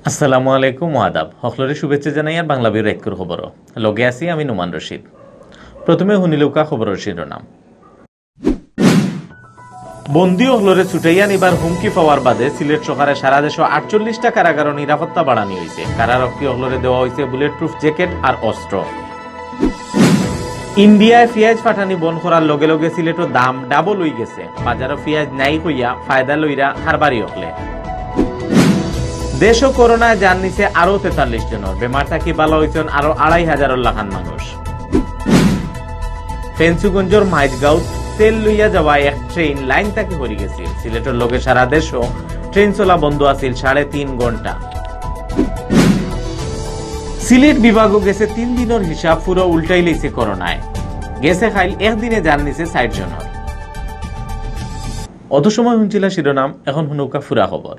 আসসালামু আলাইকুম আদাব হকলরে শুভেচ্ছা জানাই আর বাংলাভিউর একর খবর লগে আছি আমি নুমান রশিদ। প্রথমে হুনিলৌকা খবরের শিরোনাম। বন্দি হলরে ছুটাইয়া নিবার হুমকি পাওয়ার বাদে সিলেট শহরে সারা দেশে 48টা কারাগার নিরাপত্তা বাড়ানি হয়েছে। কারারক্ষী হলরে দেওয়া হয়েছে বুলেট প্রুফ জ্যাকেট আর অস্ত্র। ইন্ডিয়ায় পেঁয়াজ পাঠানি বন্ধ করার লগে লগে সিলেটের দাম ডাবল হয়ে গেছে। বাজারে পেঁয়াজ নাই হইয়া ফায়দা লইরা হারবারি হকলে। দেশ করোনায় জান নিছে আরো 43 জনের। বেমার থাকি ভালো হয়েছেন আরো 2500 লাখান মানুষ। ফেন্সুগঞ্জর মাইজগাঁও তেল লইয়া যাওয়া এক ট্রেন লাইন থাকি হরি গেছে। সিলেটের লগে সারা দেশও ট্রেন চলা বন্ধ আছিল 3.5 ঘন্টা। সিলেট বিভাগও গেছে 3 দিনের হিসাব পুরো উল্টাই লইছে করোনায়। গেছে খাইল একদিনে জান নিছে 60 জনের। অত সময় শুনছিলা শিরোনাম, এখন হুনৌকা ফুরা খবর।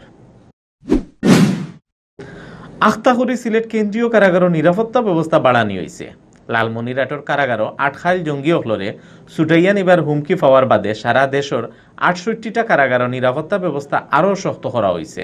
আখতাহুরি সিলেট কেন্দ্রীয় কারাগার নিরাপত্তা ব্যবস্থা বাড়ানি হয়েছে। লালমনিরহাটর কারাগার 8 খাইল জঙ্গি হলরে ছুটাইয়া নিবার হুমকি পাওয়ার বাদে সারা দেশের 68টা কারাগার নিরাপত্তা ব্যবস্থা আরো শক্ত করা হয়েছে।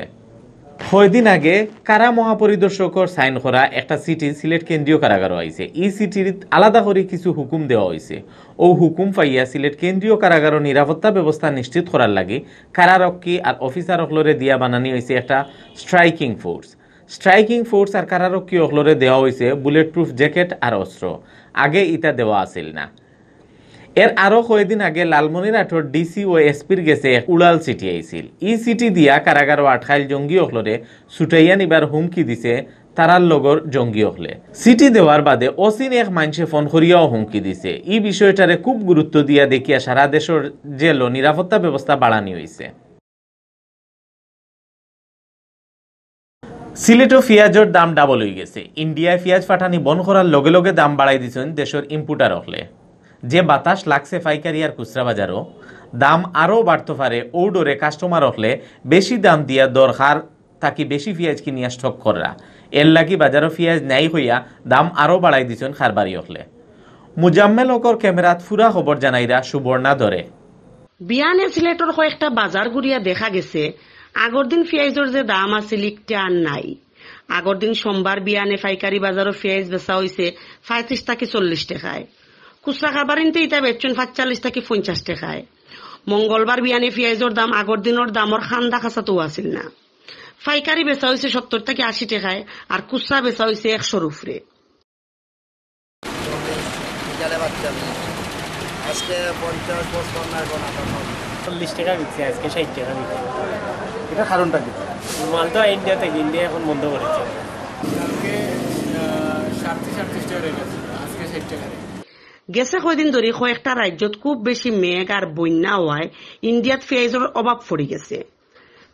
কয়দিন আগে কারা মহাপরিদর্শকর সাইন করা একটা চিঠি সিলেট কেন্দ্রীয় কারাগার আইছে। এই চিঠির আলাদা করে কিছু হুকুম দেওয়া হয়েছে। ও হুকুম পাইয়া সিলেট কেন্দ্রীয় কারাগার নিরাপত্তা ব্যবস্থা নিশ্চিত করার লাগে কারারক্ষী আর অফিসার হলরে দিয়া বানানি হয়েছে একটা স্ট্রাইকিং ফোর্স। স্ট্রাইকিং ফোর্স আর কারারক্ষী হলরে দেওয়া হয়েছে বুলেট প্রুফ জ্যাকেট আর অস্ত্র। আগে ইটা দেওয়া আছিল না। এর আরো কয়েকদিন আগে লালমনিরহাটর ডিসি ও এসপির গেছে এক উড়াল চিঠি আইছিল। ই চিঠি দিয়া কারাগার 8 খাইল জঙ্গি হলরে ছুটাইয়া নিবার হুমকি দিছে তারার লগর জঙ্গি হলে। চিঠি দেওয়ার বাদে অচিন এক মানুষে ফোন করিয়াও হুমকি দিছে। এই বিষয়টারে খুব গুরুত্ব দিয়া দেখিয়া সারা দেশের জেল নিরাপত্তা ব্যবস্থা বাড়ানি হয়েছে। সিলেটও পেঁয়াজের দাম ডাবল হয়ে গেছে। ইন্ডিয়ায় পেঁয়াজ পাঠানি বন্ধ করার লগে লগে দাম বাড়াই দিচ্ছেন দেশের ইম্পোর্টার হলে। যে বাতাস লাগছে পাইকারি আর খুচরা বাজারও দাম আরও বাড়তে পারে। ও ডরে কাস্টমার হলে বেশি দাম দিয়া দরকার তাকে বেশি পেঁয়াজ কিনিয়া স্টক করা। এর লাগি বাজারও পেঁয়াজ নাই হইয়া দাম আরও বাড়াই দিচ্ছেন খারবারি হলে। মুজাম্মেল হকর ক্যামেরাত ফুরা খবর জানাইরা সুবর্ণা ধরে। বিয়ানে সিলেটর কয়েকটা বাজার ঘুরিয়া দেখা গেছে আগর দিন পেঁয়াজের যে দাম আছিল ইকটা আর নাই। আগর দিন সোমবার বিয়ানে পাইকারি বাজারও পেঁয়াজ বেচা হয়েছে 35 থেকে 40 টাকায়। খুচরা খাবারিনতে ইটা বেচছেন 45 থেকে 50 টাকায়। মঙ্গলবার বিয়ানে পেঁয়াজের দাম আগর দিনের দামর খান্দা খাঁচাতো আছিল না। পাইকারি বেচা হয়েছে 70 থেকে 80 টাকায় আর খুচরা বেচা হয়েছে 100-র উপরে। আজকে 40 টাকা বিকছে, আজকে 60 টাকা বিকছে। এটা কারণটা কি? মাল তো ইন্ডিয়া থেকে, ইন্ডিয়া এখন বন্ধ করেছে। আজকে 37 টাকা হয়ে গেছে, আজকে 60 টাকা। গেছে কয়দিন ধরে কয়েকটা রাজ্যত খুব বেশি মেঘ আর বন্যা হওয়ায় ইন্ডিয়াত পেঁয়াজের অভাব পড়ে গেছে।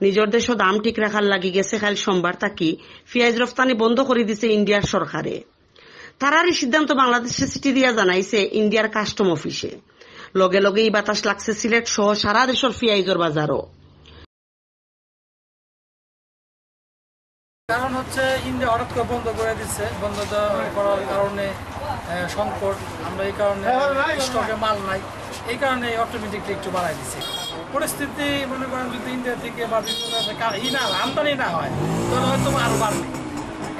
নিজের দেশও দাম ঠিক রাখার লাগি গেছে কাল সোমবার থাকি পেঁয়াজ রফতানি বন্ধ করে দিছে ইন্ডিয়ার সরকারে। তারার এই সিদ্ধান্ত বাংলাদেশে চিঠি দিয়া জানাইছে ইন্ডিয়ার কাস্টম অফিসে। লগে লগে এই বাতাস লাগছে সিলেট সহ সারা দেশের পেঁয়াজের বাজারও। কারণ হচ্ছে ইন্ডিয়া হঠাৎ করে বন্ধ করে দিচ্ছে। বন্ধ করার কারণে সংকট, আমরা এই কারণে স্টকে মাল নাই, এই কারণে অটোমেটিকলি একটু বাড়াই দিচ্ছে। পরিস্থিতি মনে করেন যদি ইন্ডিয়া থেকে বা বিভিন্ন আমদানি না হয় তাহলে হয়তো আরো বাড়বে।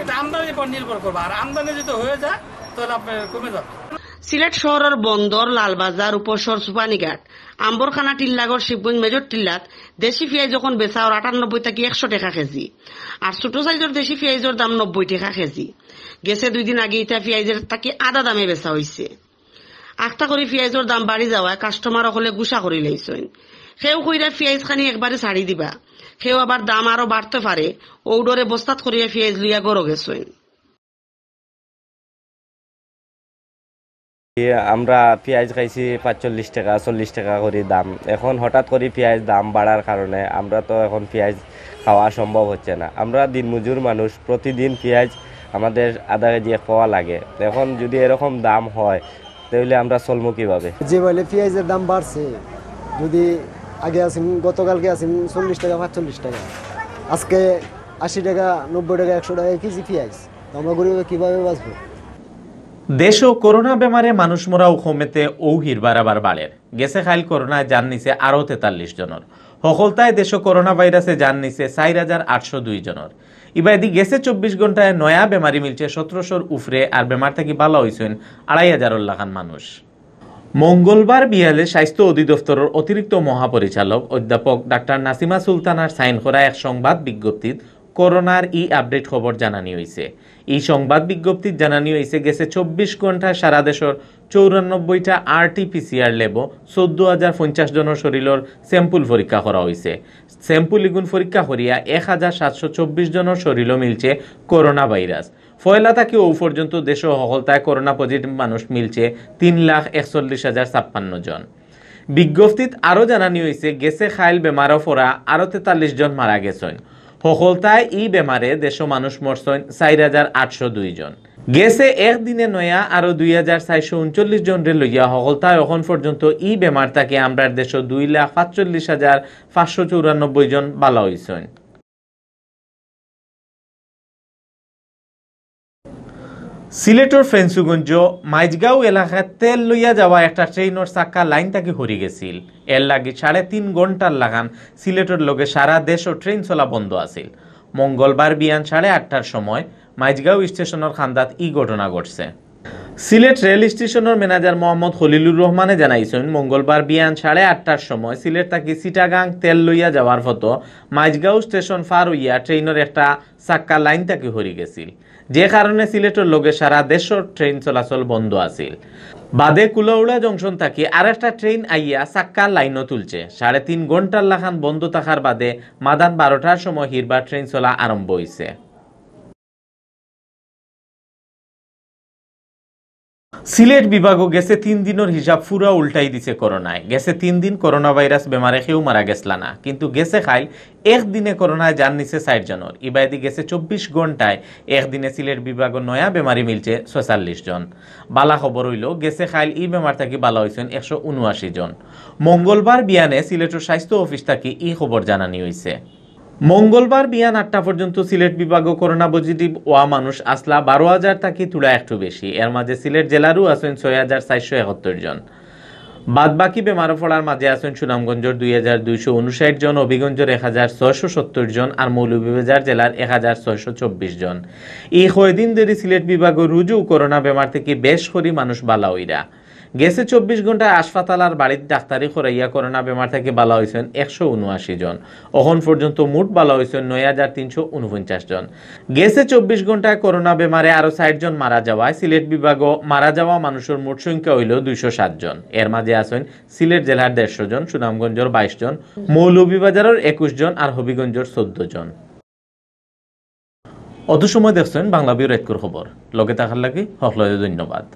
এটা আমদানির উপর নির্ভর করবে, আর আমদানি যদি হয়ে যায় তাহলে আপনার কমে যাবে। সিলেট শহরের বন্দর, লালবাজার, উপশহর, সুপানিঘাট, আম্বরখানা, টিল্লাগড়, শিবগঞ্জ, মেজর টিল্লাত দেশি পেঁয়াজ যখন বেচা 98 থেকে 100 টাকা কেজি আর ছোট সাইজের দেশি পেঁয়াজের দাম 90 টাকা কেজি। গেছে 2 দিন আগে ইটা পেঁয়াজের তাকে আধা দামে বেচা হয়েছে। আখটা করে পেঁয়াজের দাম বাড়ি যাওয়ায় কাস্টমার হলে গুসা করে লাইছেন। সেও কইরা পেঁয়াজ খানি একবারে ছাড়ি দিবা, সেও আবার দাম আরো বাড়তে পারে। ওডরে বস্তাত করিয়া পেঁয়াজ লইয়া গড় গেছেন। আমরা পেঁয়াজ খাইছি 45 টাকা 40 টাকা করে দাম। এখন হঠাৎ করে পেঁয়াজ দাম বাড়ার কারণে আমরা তো এখন পেঁয়াজ খাওয়া সম্ভব হচ্ছে না। আমরা দিনমজুর মানুষ, প্রতিদিন পেঁয়াজ আমাদের আধা কেজি খাওয়া লাগে। এখন যদি এরকম দাম হয় তাহলে আমরা চলবো কিভাবে? যে বলে পেঁয়াজের দাম বাড়ছে, যদি আগে আসিম গতকালকে আসিম 40 টাকা 45 টাকা, আজকে 80 টাকা 90 টাকা 100 টাকা কেজি পেঁয়াজ, আমরা গরিব কিভাবে বাঁচবো? দেশ ও করোনা বেমারে মানুষ মরা ও কমেতে ও হির বাড়াবার বাড়ের। গেছে খাইল করোনায় জান নিছে আরো 43 জনের। সকলতায় দেশ করোনা ভাইরাসে জান নিছে 4,802 জনের। ইবাদি গেছে 24 ঘন্টায় নয়া বেমারি মিলছে 1700 উফরে, আর বেমার থেকে ভালো হয়েছেন 2,500 লাখান মানুষ। মঙ্গলবার বিয়ালে স্বাস্থ্য অধিদপ্তরের অতিরিক্ত মহাপরিচালক অধ্যাপক ডাক্তার নাসিমা সুলতানার সাইন করা এক সংবাদ বিজ্ঞপ্তিত করোনার আপডেট খবর জানানি হয়েছে। এই সংবাদ বিজ্ঞপ্তিত জানানি হয়েছে গেছে 24 ঘন্টায় সারা দেশের 94টা RT-PCR ল্যাব 14,050 জনের শরীরের স্যাম্পল পরীক্ষা করা হয়েছে। স্যাম্পল ইগুন পরীক্ষা করিয়া 1,724 জনের শরীরও মিলছে করোনা ভাইরাস। ফয়লা থেকে ও পর্যন্ত দেশ সকলতায় করোনা পজিটিভ মানুষ মিলছে 3,41,056 জন। বিজ্ঞপ্তিত আরও জানানি হয়েছে গেছে খাইল বেমারও পড়া আরও 43 জন মারা গেছেন। সকলতায় এই বেমারে দেশ মানুষ মরছেন 4,802 জন। গেছে একদিনে নয়া আরো 2,439 জনরে লইয়া সকলতায় এখন পর্যন্ত এই বেমার থেকে আমরা দেশ 2,45,594 জন বালা হয়েছেন। সিলেটর ফেন্সুগঞ্জ মাইজগাঁও এলাকায় তেল লইয়া যাওয়া একটা ট্রেনের চাক্কা লাইন থেকে হরি গেছিল। এর লাগে 3.5 ঘন্টার লাগান সিলেটের লগে সারা দেশ ও ট্রেন চলা বন্ধ আছিল। মঙ্গলবার বিয়ান 8:30টার সময় মাইজগাঁও স্টেশনের খান্দাত এই ঘটনা ঘটছে। সিলেট রেল স্টেশনের ম্যানেজার মোহাম্মদ খলিলুর রহমানে জানাইছেন মঙ্গলবার বিয়ান 8:30টার সময় সিলেট থেকে চিটাগাং তেল লইয়া যাওয়ার ফটো মাইজগাঁও স্টেশন পার হইয়া ট্রেনের একটা চাক্কা লাইন থেকে হরি গেছিল, যে কারণে সিলেটের লগে সারা দেশের ট্রেন চলাচল বন্ধ আছিল। বাদে কুলাউড়া জংশন থাকি আর একটা ট্রেন আইয়া চাক্কা লাইনও তুলছে। 3.5 ঘন্টার লাখান বন্ধ থাকার বাদে মাদান 12টার সময় হিরবার ট্রেন চলা আরম্ভ হয়েছে। সিলেট বিভাগও গেছে 3 দিনের হিসাব পুরা উল্টাই দিছে করোনায়। গেছে 3 দিন করোনা ভাইরাস বেমারে কেউ মারা গেছলা না, কিন্তু গেছে খাইল একদিনে করোনায় জান নিছে 4 জনের। ইবাদি গেছে 24 ঘন্টায় একদিনে সিলেট বিভাগও নয়া বেমারি মিলছে 46 জন। বালা খবর হইল গেছে খাইল এই বেমার থাকি বালা হয়েছেন 179 জন। মঙ্গলবার বিয়ানে সিলেটের স্বাস্থ্য অফিস থাকি এই খবর জানানি হয়েছে। মঙ্গলবার বিয়ান 8টা পর্যন্ত সিলেট বিভাগও করোনা পজিটিভ ওয়া মানুষ আসলা 12,000 থাকি তুলা একটু বেশি। এর মাঝে সিলেট জেলারও আছেন 6,471 জন। বাদ বাকি বেমার পড়ার মাঝে আছেন সুনামগঞ্জের 2,259 জন, হবিগঞ্জের 1,670 জন আর মৌলভীবাজার জেলার 1,624 জন। এই কয়দিন ধরে সিলেট বিভাগও রুজু করোনা বেমার থেকে বেশ করি মানুষ বালা হইরা গেছে। 24 ঘন্টায় হাসপাতাল আর বাড়ির ডাক্তারি করাইয়া করোনা বেমার থেকে বালা হয়েছেন 179 জন। এখন পর্যন্ত মোট বালা হয়েছেন 9,349 জন। গেছে 24 ঘন্টায় করোনা বেমারে আরো 60 জন মারা যাওয়ায় সিলেট বিভাগও মারা যাওয়া মানুষের মোট সংখ্যা হইল 207 জন। এর মাঝে আছেন সিলেট জেলার 150 জন, সুনামগঞ্জের 22 জন, মৌলভীবাজারের 21 জন আর হবিগঞ্জের 14 জন। অত সময় দেখছেন বাংলাভিউ রাতকুর খবর। লগে থাকার লাগি সকলকে ধন্যবাদ।